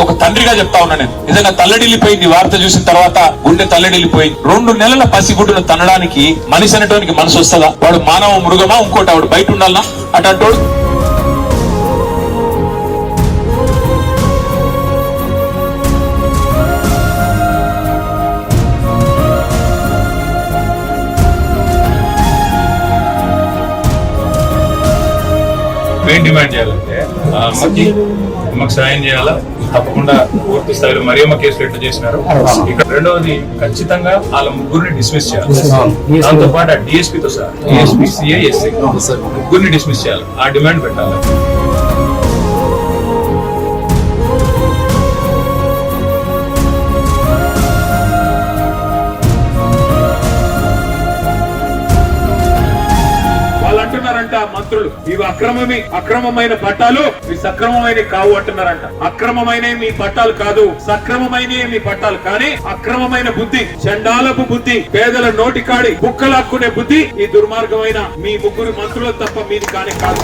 ఒక తండ్రిగా చెప్తా ఉన్నా నేను. నిజంగా తల్లడిల్లిపోయింది వార్త చూసిన తర్వాత, గుండె తల్లడిల్లిపోయింది. 2 నెలల పసిగుడ్డును తనడానికి మనిషి అనేటానికి మనసు వస్తుందా? వాడు మానవ మృగమా? ఇంకోటి వాడు బయట ఉండాలనా? అటంటోడు ఏం డిమాండ్ చేయాలంటే మాకు సాయం చేయాలా, తప్పకుండా పూర్తి స్థాయిలో మరియమ్మ కేసులు ఎట్లా చేసినారు. ఇక్కడ రెండవది ఖచ్చితంగా వాళ్ళ ముగ్గురిని డిస్మిస్ చేయాలి. దాంతో పాటు ఆ డిఎస్పీతో సార్ డిఎస్పీ సిఐ ఎస్ఐ ముగ్గురిని డిస్మిస్ చేయాలి. ఆ డిమాండ్ పెట్టాలి. అంటున్నారంట మంత్రులు, ఇవి అక్రమమైన పట్టాలు, ఇవి సక్రమమైన కావు అంటున్నారంట. అక్రమమైన మీ పట్టాలు కాదు, సక్రమమైన మీ పట్టాలు. కానీ అక్రమమైన బుద్ధి, చండాలపు బుద్ధి, పేదల నోటికాడి కుక్కలాక్కునే బుద్ధి ఈ దుర్మార్గమైన మీ ముగ్గురు మంత్రులు తప్ప మీది కానే కాదు.